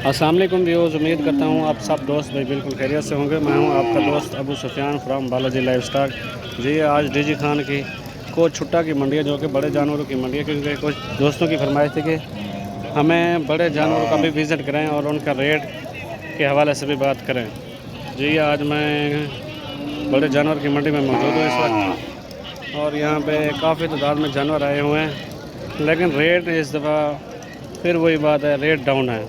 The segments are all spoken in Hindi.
अस्सलाम वालेकुम व्यूअर्स, उम्मीद करता हूँ आप सब दोस्त भाई बिल्कुल खैरियत से होंगे। मैं हूँ आपका दोस्त अबू सुफियान फ्राम बालाजी लाइफस्टाइल। जी आज डीजी खान की कोच छुट्टा की मंडी है, जो कि बड़े जानवरों की मंडी है, क्योंकि कुछ दोस्तों की फरमाइश थी कि हमें बड़े जानवरों का भी विज़िट करें और उनका रेट के हवाले से भी बात करें। जी आज मैं बड़े जानवर की मंडी में मौजूद हूँ इस वक्त, और यहाँ पे काफ़ी तादाद में जानवर आए हुए हैं, लेकिन रेट इस दफ़ा फिर वही बात है, रेट डाउन है।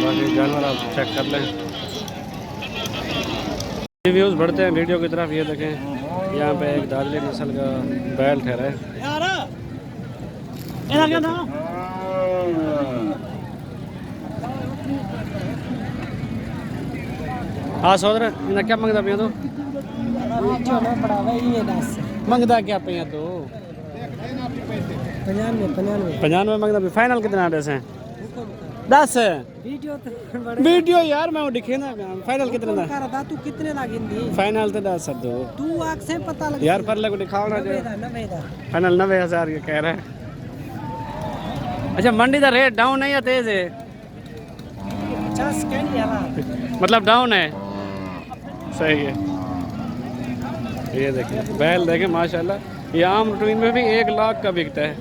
बाकी जानवर आप चेक कर लें। रिव्यूज़ बढ़ते हैं वीडियो की तरफ। ये देखें यहाँ पे एक दादली नस्ल का बैल ठहरा है। हाँ सोदर इन्हें क्या मंगता पिया? तो मंगता क्या पिया? तो 95 मंगता पिया। फाइनल कितना आदेश हैं? 10 वीडियो यार मैं दिखे ना। फाइनल कितना था? तू कितने लागिंदी? फाइनल तो 10 दो तू आग से पता लग यार, पर लगो दिखाओ ना। फाइनल 90,000 ये कह रहा है। अच्छा मंडी का रेट डाउन है या तेज है? मतलब डाउन है, सही है। ये देखें बैल देखें माशाल्लाह, ये आम रूटीन में भी 1 लाख का बिकता है।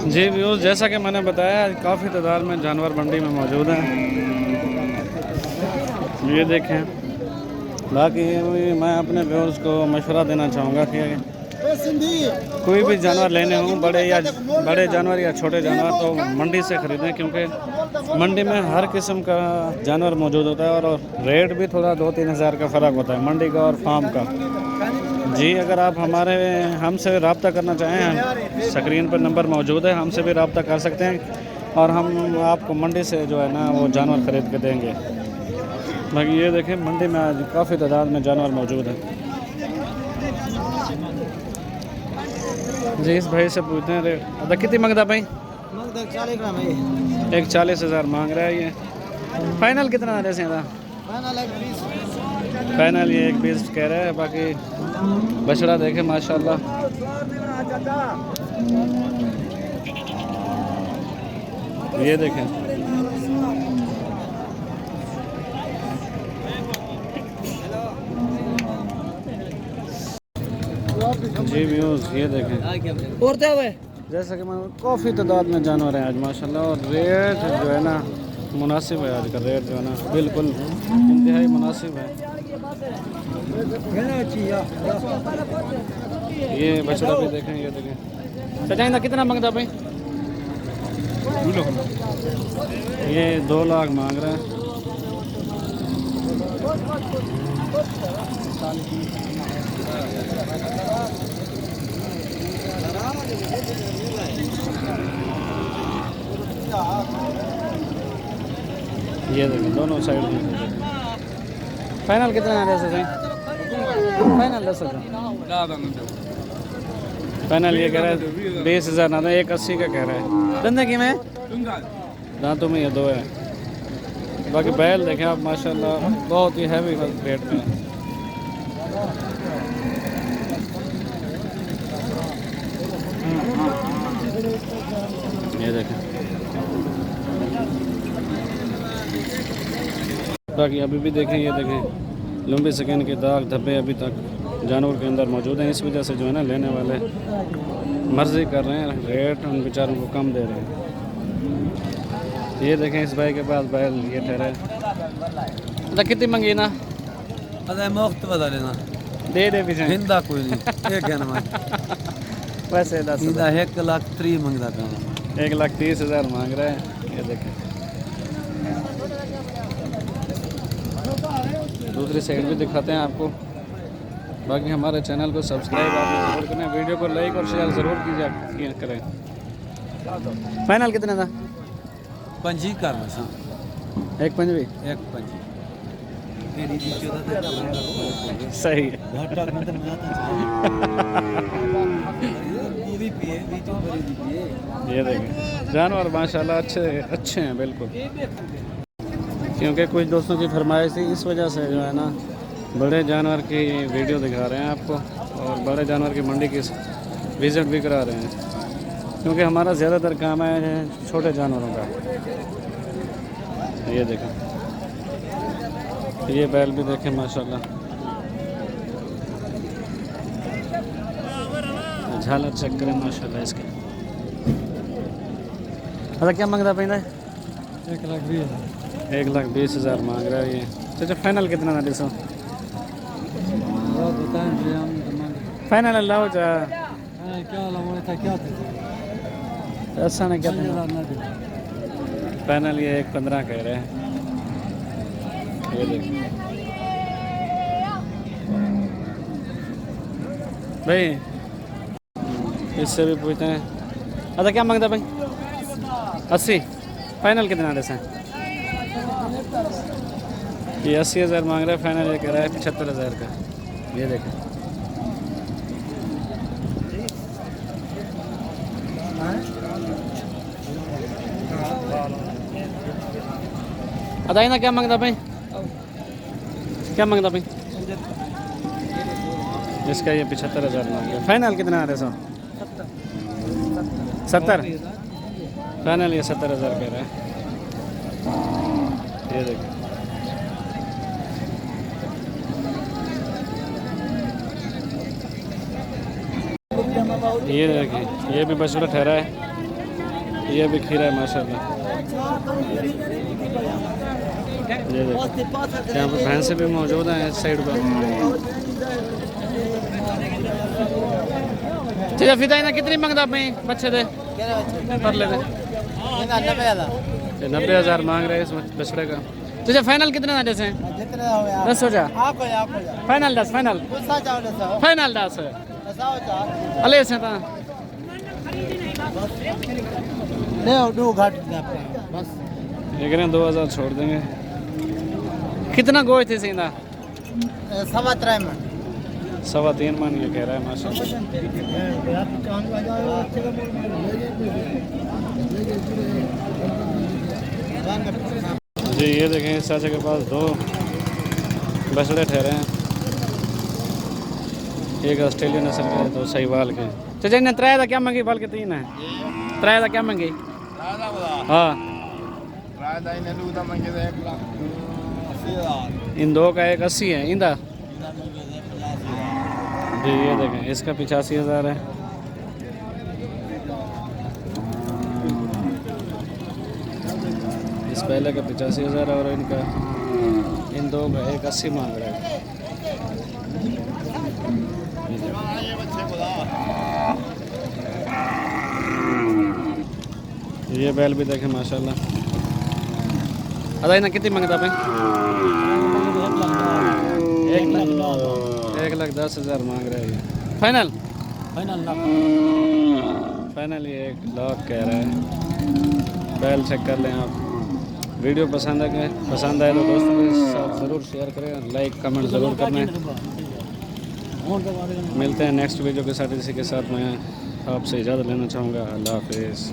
जी व्यूज़, जैसा कि मैंने बताया काफ़ी तादाद में जानवर मंडी में मौजूद हैं। ये देखें, बाकी मैं अपने व्यूज़ को मशवरा देना चाहूँगा कि कोई भी जानवर लेने हों, बड़े जानवर या छोटे जानवर, तो मंडी से ख़रीदें, क्योंकि मंडी में हर किस्म का जानवर मौजूद होता है और रेट भी थोड़ा 2-3 हज़ार का फ़र्क होता है मंडी का और फार्म का। जी अगर आप हमसे रब्ता करना चाहें, स्क्रीन पर नंबर मौजूद है, हमसे भी रब्ता कर सकते हैं और हम आपको मंडी से जो है ना वो जानवर ख़रीद के देंगे। बाकी ये देखें मंडी में आज काफ़ी तादाद में जानवर मौजूद है। जी इस भाई से पूछते हैं रेट। अदा कितनी मंगता भाई? 40,000 मांग रहा है। ये फाइनल कितना जैसे था? फाइनल ये 1,20 कह रहा है। बाकी बछड़ा देखे माशाल्लाह, ये देखें जी व्यूज़, ये देखें और क्या हुए? जैसा कि मैं काफ़ी तादाद में जानवर हैं आज माशाल्लाह, और रेट जो है ना मुनासिब है। आज का रेट जो है ना बिल्कुल इंतहाई मुनासिब है। ये बछड़ा भी देखें, ये देखें सजाइंदा कितना मांगता भाई? ये 2 लाख मांग रहा है। ये देखें दोनों साइड में। फाइनल कितना है वैसे? फाइनल 10,000 फाइनल ये कह रहा है। 20,000 ना, 1,80 का कह रहा है। धंधे की में दांतों में ये 2 है। बाकी बैल देखें आप माशाल्लाह बहुत ही हैवी रेट में। ये देखें बाकी अभी भी देखें, ये देखें लंबे स्किन के दाग धब्बे अभी तक जानवर के अंदर मौजूद हैं। इस वजह से जो है ना लेने वाले मर्जी कर रहे हैं, रेट उन बेचारों को कम दे रहे हैं। ये देखें इस भाई के पास बैल ये ठहरा है। तो कितनी मंगी ना? अरे मुफ्त बता लेना, दे पीछे हिंदा कोई नहीं। एक है वैसे 1 लाख 3 मंगता था। 1,30,000 मांग रहा है। ये देखें दूसरी साइड भी दिखाते हैं आपको। बाकी हमारे चैनल को सब्सक्राइब आप ज़रूर करें, वीडियो को लाइक और शेयर ज़रूर कीजिए करें। फाइनल कितना था? पंजी कर 1 पंजी। 1 पंजी सही है। ये देखें जानवर माशाल्लाह अच्छे हैं बिल्कुल, क्योंकि कुछ दोस्तों की फरमाइश थी, इस वजह से जो है ना बड़े जानवर की वीडियो दिखा रहे हैं आपको और बड़े जानवर की मंडी की विज़िट भी करा रहे हैं, क्योंकि हमारा ज़्यादातर काम है छोटे जानवरों का। ये देखें, ये बैल भी देखें माशाल्लाह, झालर चेक करें माशाल्लाह इसके। अच्छा क्या मांगता पैदा है? 1,20,000 मांग रहा है ये। अच्छा फाइनल कितना ना डिसो? फाइनल अल्लाह हो जा ऐसा नहीं क्या फाइनल ये 1,15 कह रहे हैं। ये देखिए भाई, इससे भी पूछते हैं। अच्छा क्या मांगता भाई? 80। फाइनल कितना दे हैं? ये 80,000 मांग रहा है, फाइनल ये कह रहा है 75,000 का। ये देखें बताइए ना क्या मांगता भाई? क्या मांगता भाई? इसका ये 75,000 मांग रहा है। फाइनल कितना आ रहा है? 70। फाइनल ये 70,000 कह रहा है। ये देखिए ये देखिए, ये भी बछड़ा ठहरा है, ये भी खीरा है माशाल्लाह। ये देखिए यहाँ पर भैंसे भी मौजूद हैं इस साइड पर। ठीक है फिदा कितनी मंगता अपनी बच्चे दे कर लेते? 90,000 मांग रहे हैं इस बछड़े का। तुझे फाइनल कितना ना जैसे? 10 हो जा। फाइनल 10। फाइनल 10 अले से था बस ये करें 2,000 छोड़ देंगे। कितना गोश्त थे सीधा? 3.25 मन ये कह रहा है माशाल्लाह। जी ये देखें इस चाचा के पास 2 बछड़े ठहरे हैं, एक ऑस्ट्रेलियन नस्ल के, 2 सहीवाल के। चाचा ने 3 क्या मंगी? बाल के 3 है। 3 क्या मंगी? हाँ इन 2 का 1,80 है इंदा। जी ये देखें इसका 85,000 है। इस पहले का 85,000 और इनका इन 2 का 1,80 मांग रहा है। ये बैल भी देखें माशाल्लाह। अदा ना कितनी मांगता भाई? 1,10,000 मांग रहा है ये। फाइनल फाइनल ये 1 लाख कह रहा है। बैल चेक कर लें आप। वीडियो पसंद आए तो दोस्तों के साथ ज़रूर शेयर करें, लाइक कमेंट ज़रूर करना। मिलते हैं नेक्स्ट वीडियो के साथ। इसी के साथ मैं आपसे इजाज़त लेना चाहूँगा। अल्लाह हाफिज़।